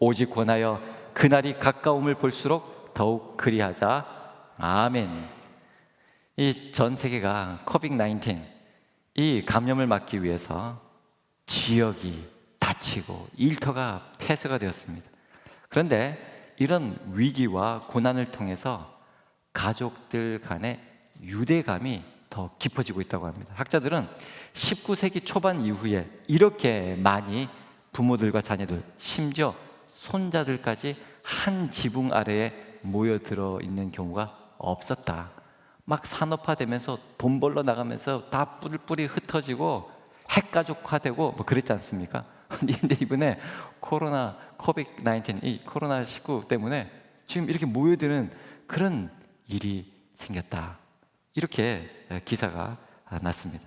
오직 권하여 그날이 가까움을 볼수록 더욱 그리하자. 아멘. 이 전 세계가 코비드-19 이 감염을 막기 위해서 지역이 닫히고 일터가 폐쇄가 되었습니다. 그런데 이런 위기와 고난을 통해서 가족들 간의 유대감이 더 깊어지고 있다고 합니다. 학자들은 19세기 초반 이후에 이렇게 많이 부모들과 자녀들, 심지어 손자들까지 한 지붕 아래에 모여들어 있는 경우가 없었다. 막 산업화되면서 돈 벌러 나가면서 다 뿔뿔이 흩어지고 핵가족화되고 뭐 그랬지 않습니까? 근데 이번에 코비드-19 이 코로나19 때문에 지금 이렇게 모여드는 그런 일이 생겼다. 이렇게 기사가 났습니다.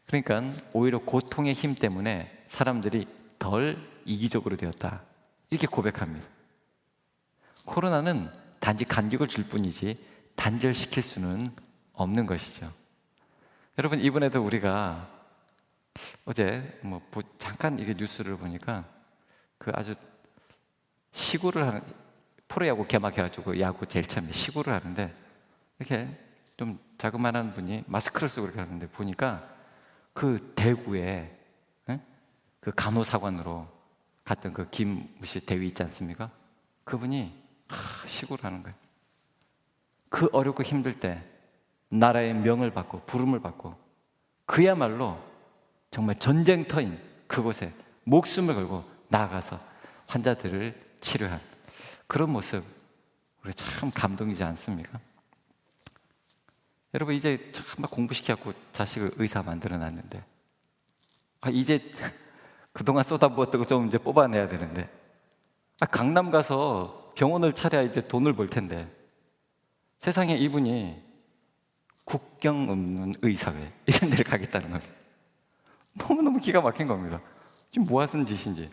그러니까 오히려 고통의 힘 때문에 사람들이 덜 이기적으로 되었다. 이렇게 고백합니다. 코로나는 단지 간격을 줄 뿐이지 단절시킬 수는 없는 것이죠. 여러분, 이번에도 우리가 어제 잠깐 이게 뉴스를 보니까 그 아주 시구를 하는 프로야구 개막해가지고 야구 제일 처음에 시구를 하는데 이렇게 좀 자그마한 분이 마스크를 쓰고 이렇게 하는데 보니까 그 대구에 그 간호사관으로 갔던 그 김무시 대위 있지 않습니까? 그분이 시구를 하는 거예요. 그 어렵고 힘들 때 나라의 명을 받고 부름을 받고 그야말로 정말 전쟁터인 그곳에 목숨을 걸고 나아가서 환자들을 치료한 그런 모습, 우리 참 감동이지 않습니까? 여러분, 이제 정말 공부시켜갖고 자식을 의사 만들어놨는데 이제 그동안 쏟아부었던 거 좀 이제 뽑아내야 되는데 강남 가서 병원을 차려야 이제 돈을 벌 텐데 세상에 이분이 국경 없는 의사회 이런 데를 가겠다는 겁니다. 너무너무 기가 막힌 겁니다. 지금 뭐 하는 짓인지.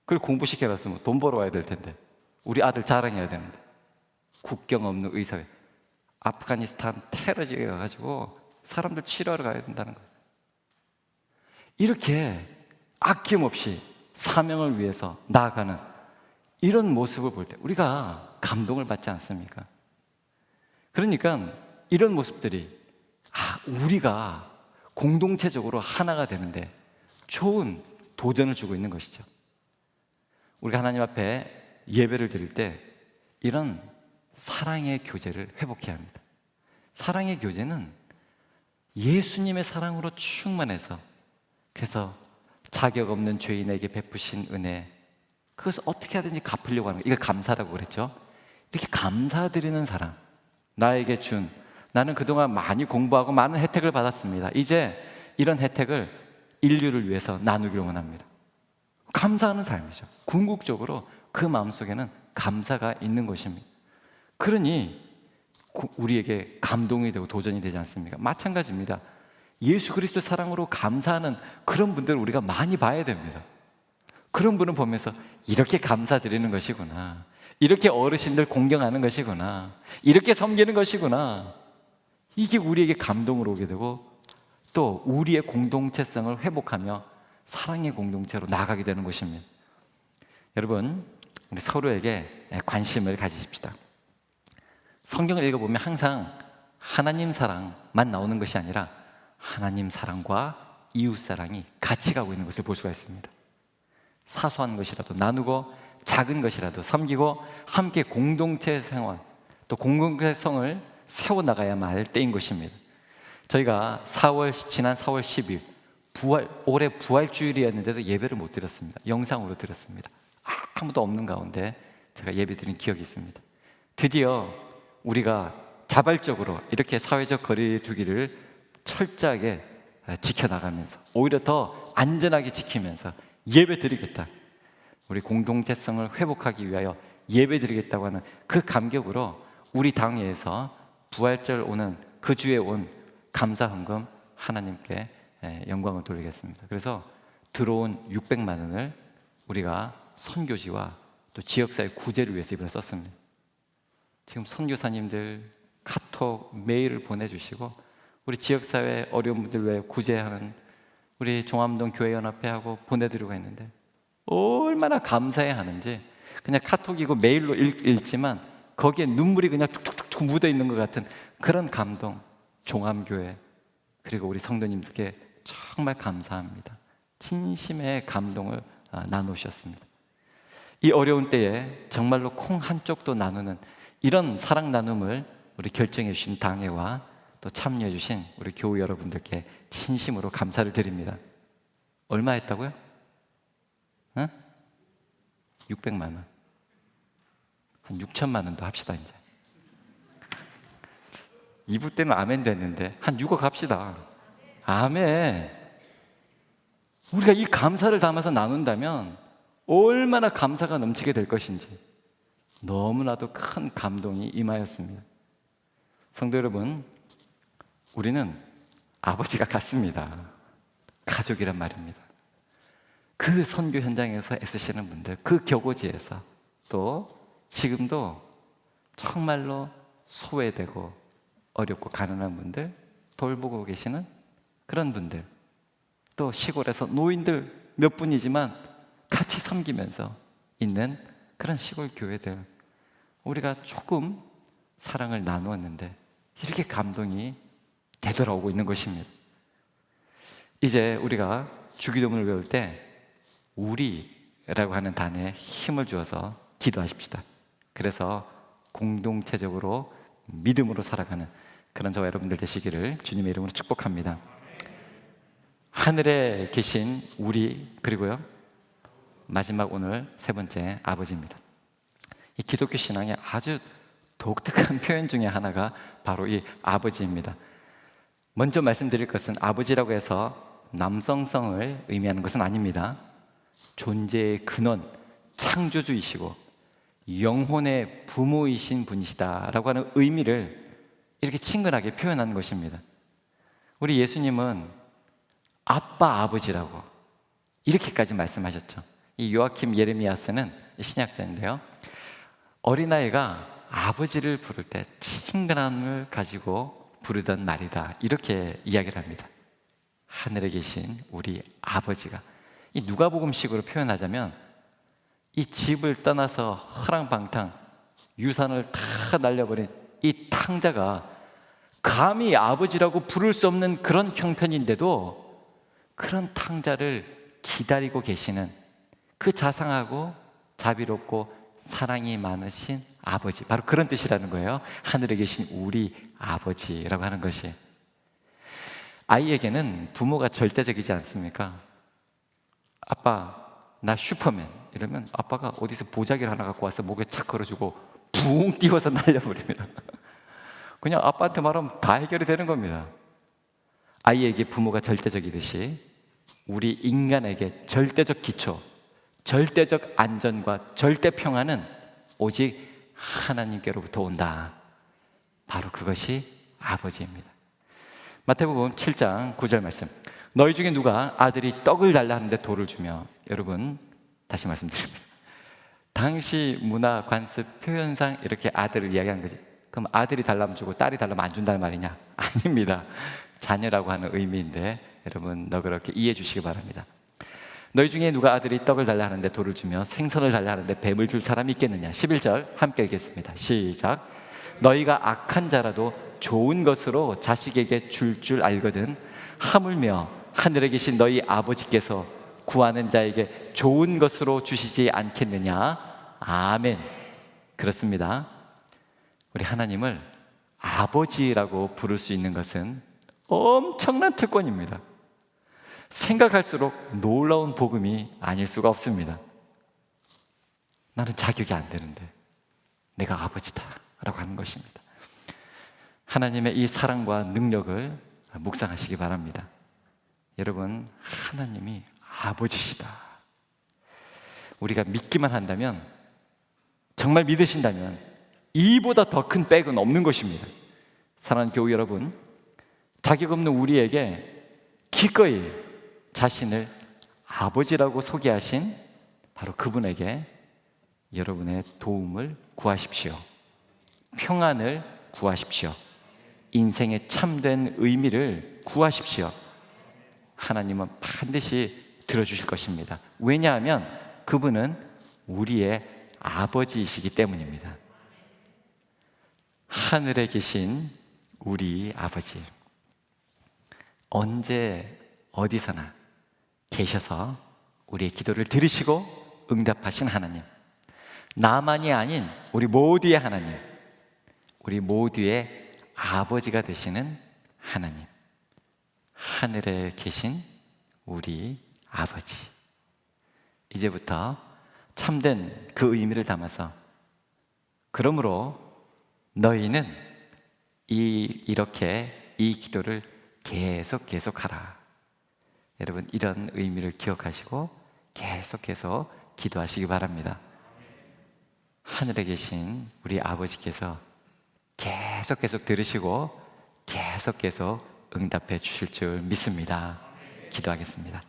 그걸 공부시켜놨으면 돈 벌어와야 될 텐데 우리 아들 자랑해야 되는데 국경 없는 의사회, 아프가니스탄 테러 지역에 가가지고 사람들 치료하러 가야 된다는 거예요. 이렇게 아낌없이 사명을 위해서 나아가는 이런 모습을 볼 때 우리가 감동을 받지 않습니까? 그러니까 이런 모습들이 우리가 공동체적으로 하나가 되는데 좋은 도전을 주고 있는 것이죠. 우리가 하나님 앞에 예배를 드릴 때 이런 사랑의 교제를 회복해야 합니다. 사랑의 교제는 예수님의 사랑으로 충만해서 그래서 자격 없는 죄인에게 베푸신 은혜, 그것을 어떻게 하든지 갚으려고 하는 거예요. 이걸 감사라고 그랬죠. 이렇게 감사드리는 사랑, 나에게 준, 나는 그동안 많이 공부하고 많은 혜택을 받았습니다. 이제 이런 혜택을 인류를 위해서 나누기를 원합니다. 감사하는 삶이죠. 궁극적으로 그 마음속에는 감사가 있는 것입니다. 그러니 우리에게 감동이 되고 도전이 되지 않습니까? 마찬가지입니다. 예수 그리스도 사랑으로 감사하는 그런 분들을 우리가 많이 봐야 됩니다. 그런 분을 보면서 이렇게 감사드리는 것이구나, 이렇게 어르신들 공경하는 것이구나, 이렇게 섬기는 것이구나, 이게 우리에게 감동으로 오게 되고 또 우리의 공동체성을 회복하며 사랑의 공동체로 나아가게 되는 것입니다. 여러분, 우리 서로에게 관심을 가지십시다. 성경을 읽어보면 항상 하나님 사랑만 나오는 것이 아니라 하나님 사랑과 이웃 사랑이 같이 가고 있는 것을 볼 수가 있습니다. 사소한 것이라도 나누고 작은 것이라도 섬기고 함께 공동체 생활, 또 공동체성을 세워나가야만 할 때인 것입니다. 저희가 지난 4월 10일 올해 부활주일이었는데도 예배를 못 드렸습니다. 영상으로 드렸습니다. 아무도 없는 가운데 제가 예배 드린 기억이 있습니다. 드디어 우리가 자발적으로 이렇게 사회적 거리 두기를 철저하게 지켜나가면서 오히려 더 안전하게 지키면서 예배 드리겠다, 우리 공동체성을 회복하기 위하여 예배 드리겠다고 하는 그 감격으로 우리 당회에서 부활절 오는 그 주에 온 감사 헌금 하나님께 영광을 돌리겠습니다. 그래서 들어온 600만 원을 우리가 선교지와 또 지역사회 구제를 위해서 이번에 썼습니다. 지금 선교사님들 카톡, 메일을 보내주시고 우리 지역사회 어려운 분들 위해 구제하는 우리 종암동 교회연합회하고 보내드리고 했는데 얼마나 감사해야 하는지, 그냥 카톡이고 메일로 읽지만 거기에 눈물이 그냥 툭툭툭 묻어있는 것 같은 그런 감동. 종암교회 그리고 우리 성도님들께 정말 감사합니다. 진심의 감동을 나누셨습니다. 이 어려운 때에 정말로 콩 한 쪽도 나누는 이런 사랑 나눔을 우리 결정해 주신 당회와 또 참여해 주신 우리 교우 여러분들께 진심으로 감사를 드립니다. 얼마 했다고요? 600만 원. 한 6천만 원도 합시다. 이제 2부 때는 아멘 됐는데 한 6억 합시다. 아멘. 우리가 이 감사를 담아서 나눈다면 얼마나 감사가 넘치게 될 것인지 너무나도 큰 감동이 임하였습니다. 성도 여러분, 우리는 아버지가 같습니다. 가족이란 말입니다. 그 선교 현장에서 애쓰시는 분들, 그 격오지에서 또 지금도 정말로 소외되고 어렵고 가난한 분들 돌보고 계시는 그런 분들, 또 시골에서 노인들 몇 분이지만 같이 섬기면서 있는 그런 시골 교회들, 우리가 조금 사랑을 나누었는데 이렇게 감동이 되돌아오고 있는 것입니다. 이제 우리가 주기도문을 외울 때 우리라고 하는 단어에 힘을 주어서 기도하십시다. 그래서 공동체적으로 믿음으로 살아가는 그런 저와 여러분들 되시기를 주님의 이름으로 축복합니다. 하늘에 계신 우리, 그리고요 마지막 오늘 세 번째 아버지입니다. 이 기독교 신앙의 아주 독특한 표현 중에 하나가 바로 이 아버지입니다. 먼저 말씀드릴 것은 아버지라고 해서 남성성을 의미하는 것은 아닙니다. 존재의 근원, 창조주이시고 영혼의 부모이신 분이시다라고 하는 의미를 이렇게 친근하게 표현하는 것입니다. 우리 예수님은 아빠, 아버지라고 이렇게까지 말씀하셨죠. 이 요아킴 예레미야스는 신약자인데요, 어린아이가 아버지를 부를 때 친근함을 가지고 부르던 말이다, 이렇게 이야기를 합니다. 하늘에 계신 우리 아버지가, 이 누가복음식으로 표현하자면 이 집을 떠나서 허랑방탕 유산을 다 날려버린 이 탕자가 감히 아버지라고 부를 수 없는 그런 형편인데도 그런 탕자를 기다리고 계시는 그 자상하고 자비롭고 사랑이 많으신 아버지, 바로 그런 뜻이라는 거예요. 하늘에 계신 우리 아버지라고 하는 것이. 아이에게는 부모가 절대적이지 않습니까? 아빠, 나 슈퍼맨 이러면 아빠가 어디서 보자기를 하나 갖고 와서 목에 착 걸어주고 붕 띄워서 날려버립니다. 그냥 아빠한테 말하면 다 해결이 되는 겁니다. 아이에게 부모가 절대적이듯이 우리 인간에게 절대적 기초, 절대적 안전과 절대 평안은 오직 하나님께로부터 온다. 바로 그것이 아버지입니다. 마태복음 7장 9절 말씀, 너희 중에 누가 아들이 떡을 달라 하는데 돌을 주며, 여러분 다시 말씀드립니다. 당시 문화 관습 표현상 이렇게 아들을 이야기한 거지. 그럼 아들이 달라면 주고 딸이 달라면 안 준다는 말이냐? 아닙니다. 자녀라고 하는 의미인데 여러분 너그럽게 이해해 주시기 바랍니다. 너희 중에 누가 아들이 떡을 달라 하는데 돌을 주며 생선을 달라 하는데 뱀을 줄 사람이 있겠느냐? 11절 함께 읽겠습니다. 시작. 너희가 악한 자라도 좋은 것으로 자식에게 줄 알거든 하물며 하늘에 계신 너희 아버지께서 구하는 자에게 좋은 것으로 주시지 않겠느냐? 아멘. 그렇습니다. 우리 하나님을 아버지라고 부를 수 있는 것은 엄청난 특권입니다. 생각할수록 놀라운 복음이 아닐 수가 없습니다. 나는 자격이 안 되는데 내가 아버지다 라고 하는 것입니다. 하나님의 이 사랑과 능력을 묵상하시기 바랍니다. 여러분, 하나님이 아버지시다. 우리가 믿기만 한다면, 정말 믿으신다면 이보다 더 큰 백은 없는 것입니다. 사랑하는 교우 여러분, 자격 없는 우리에게 기꺼이 자신을 아버지라고 소개하신 바로 그분에게 여러분의 도움을 구하십시오. 평안을 구하십시오. 인생의 참된 의미를 구하십시오. 하나님은 반드시 들어주실 것입니다. 왜냐하면 그분은 우리의 아버지이시기 때문입니다. 하늘에 계신 우리 아버지, 언제 어디서나 계셔서 우리의 기도를 들으시고 응답하신 하나님, 나만이 아닌 우리 모두의 하나님, 우리 모두의 아버지가 되시는 하나님, 하늘에 계신 우리 아버지. 이제부터 참된 그 의미를 담아서, 그러므로 너희는 이렇게 이 기도를 계속 하라. 여러분, 이런 의미를 기억하시고 계속 기도하시기 바랍니다. 하늘에 계신 우리 아버지께서 계속 들으시고 계속 응답해 주실 줄 믿습니다. 기도하겠습니다.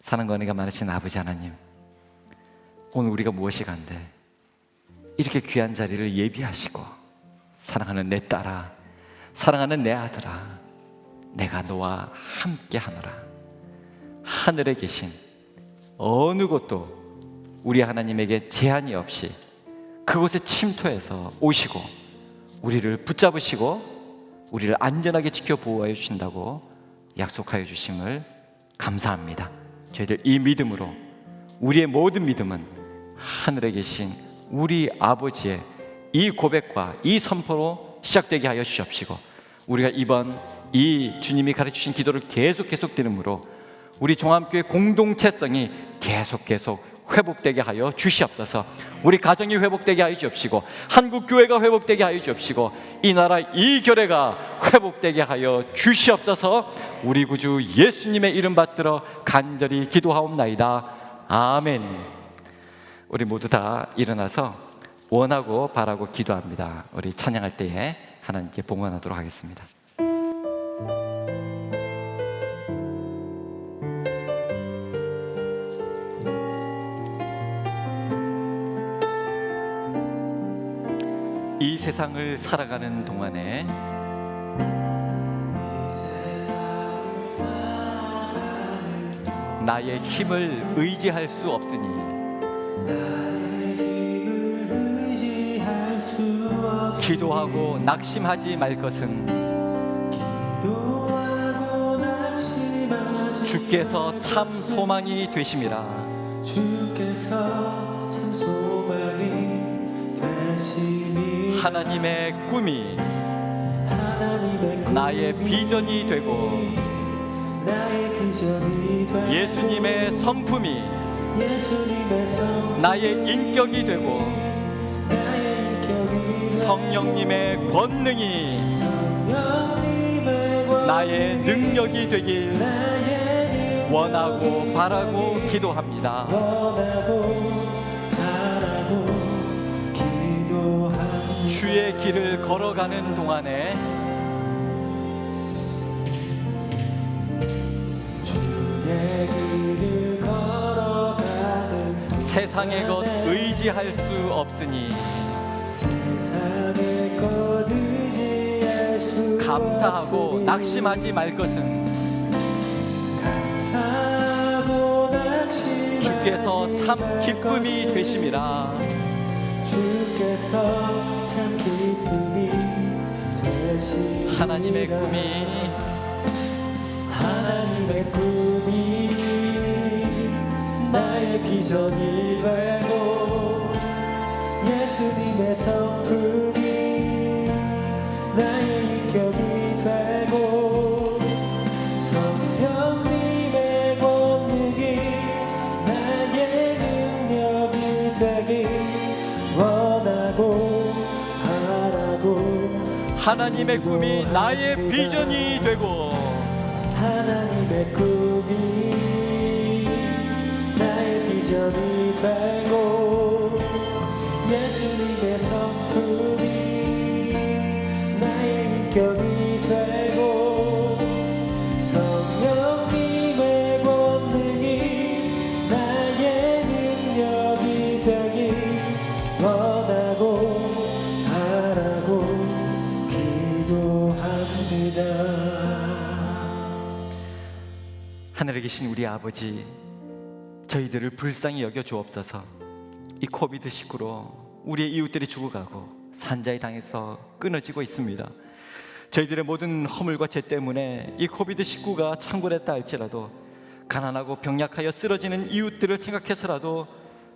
사랑과 은혜가 많으신 아버지 하나님, 오늘 우리가 무엇이 간데 이렇게 귀한 자리를 예비하시고, 사랑하는 내 딸아, 사랑하는 내 아들아, 내가 너와 함께 하노라. 하늘에 계신 어느 곳도 우리 하나님에게 제한이 없이 그곳에 침투해서 오시고 우리를 붙잡으시고 우리를 안전하게 지켜 보호하여 주신다고 약속하여 주심을 감사합니다. 저희들 이 믿음으로, 우리의 모든 믿음은 하늘에 계신 우리 아버지의 이 고백과 이 선포로 시작되게 하여 주시옵시고, 우리가 이번 이 주님이 가르치신 기도를 계속 들음으로 우리 종합교회 공동체성이 계속 회복되게 하여 주시옵소서. 우리 가정이 회복되게 하여 주옵시고, 한국교회가 회복되게 하여 주옵시고, 이 나라 이 교회가 회복되게 하여 주시옵소서. 우리 구주 예수님의 이름 받들어 간절히 기도하옵나이다. 아멘. 우리 모두 다 일어나서 원하고 바라고 기도합니다. 우리 찬양할 때에 하나님께 봉헌하도록 하겠습니다. 이 세상을 살아가는 동안에 나의 힘을 의지할 수 없으니 기도하고 낙심하지 말 것은 주께서 참 소망이 되심이라. 하나님의 꿈이 나의 비전이 되고 예수님의 성품이 나의 인격이 되고 성령님의 권능이 나의 능력이 되길 원하고 바라고 기도합니다. 주의 길을 걸어가는 동안에 세상의 것 의지할 수 없으니 세상의 것 의지할 수 감사하고 없으니 낙심하지 말 것은 감사하고 낙심하지 주께서 참 말 기쁨이 것은 되심이라. 주께서 참 기쁨이 되시리라. 하나님의 꿈이 하나님의 꿈이 나의 비전이 되고 예수님의 성품이 나의 인격이 되고 성령님의 권능이 나의 능력이 되길 원하고 바라고 하나님의 꿈이 나의 비전이 되고 하나님의 꿈이 나의 비전이 되고 예수님의 성품이 나의 인격이 되고 성령님의 권능이 나의 능력이 되길 원하고 바라고 기도합니다. 하늘에 계신 우리 아버지, 저희들을 불쌍히 여겨 주옵소서. 이 코비드19로 우리의 이웃들이 죽어가고 산자에 당해서 끊어지고 있습니다. 저희들의 모든 허물과 죄 때문에 이 코비드19가 창궐했다 할지라도 가난하고 병약하여 쓰러지는 이웃들을 생각해서라도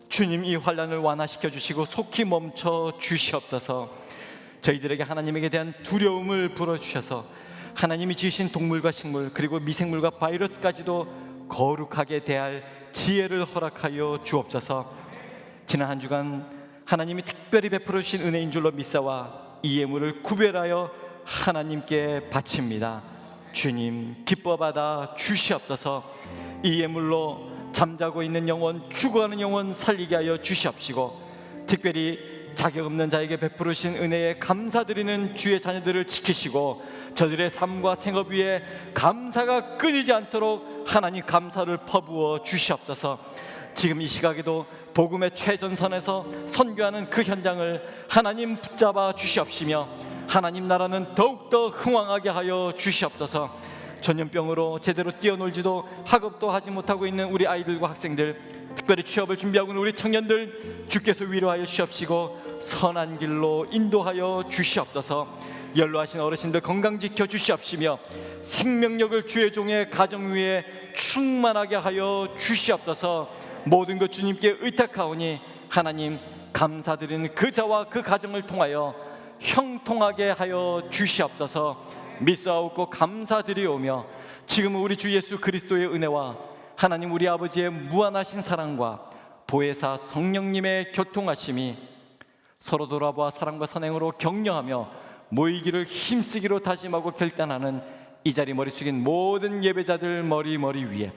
주님 이 환난을 완화시켜 주시고 속히 멈춰 주시옵소서. 저희들에게 하나님에게 대한 두려움을 불어주셔서 하나님이 지으신 동물과 식물 그리고 미생물과 바이러스까지도 거룩하게 대할 지혜를 허락하여 주옵소서. 지난 한 주간 하나님이 특별히 베풀어 주신 은혜인 줄로 믿사와 이 예물을 구별하여 하나님께 바칩니다. 주님 기뻐 받아 주시옵소서. 이 예물로 잠자고 있는 영혼, 죽어가는 영혼 살리게 하여 주시옵시고 특별히 자격 없는 자에게 베푸르신 은혜에 감사드리는 주의 자녀들을 지키시고 저들의 삶과 생업 위에 감사가 끊이지 않도록 하나님 감사를 퍼부어 주시옵소서. 지금 이 시각에도 복음의 최전선에서 선교하는 그 현장을 하나님 붙잡아 주시옵시며 하나님 나라는 더욱더 흥왕하게 하여 주시옵소서. 전염병으로 제대로 뛰어놀지도 학업도 하지 못하고 있는 우리 아이들과 학생들, 특별히 취업을 준비하고 있는 우리 청년들 주께서 위로하여 주시옵시고 선한 길로 인도하여 주시옵소서. 연로하신 어르신들 건강 지켜 주시옵시며 생명력을 주의 종의 가정 위에 충만하게 하여 주시옵소서. 모든 것 주님께 의탁하오니 하나님 감사드리는 그 자와 그 가정을 통하여 형통하게 하여 주시옵소서. 믿사옵고 감사드리오며 지금 우리 주 예수 그리스도의 은혜와 하나님 우리 아버지의 무한하신 사랑과 보혜사 성령님의 교통하심이 서로 돌아보아 사랑과 선행으로 격려하며 모이기를 힘쓰기로 다짐하고 결단하는 이 자리 머리 숙인 모든 예배자들 머리 위에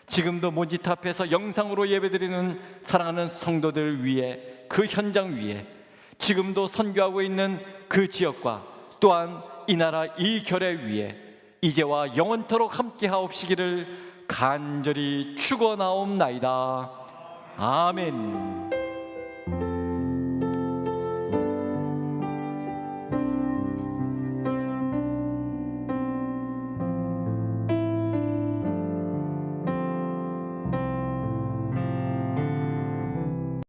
지금도 모니터 앞에서 영상으로 예배드리는 사랑하는 성도들 위에 그 현장 위에 지금도 선교하고 있는 그 지역과 또한 이 나라 이 결의 위에 이제와 영원토록 함께 하옵시기를 간절히 축원하옵나이다. 아멘.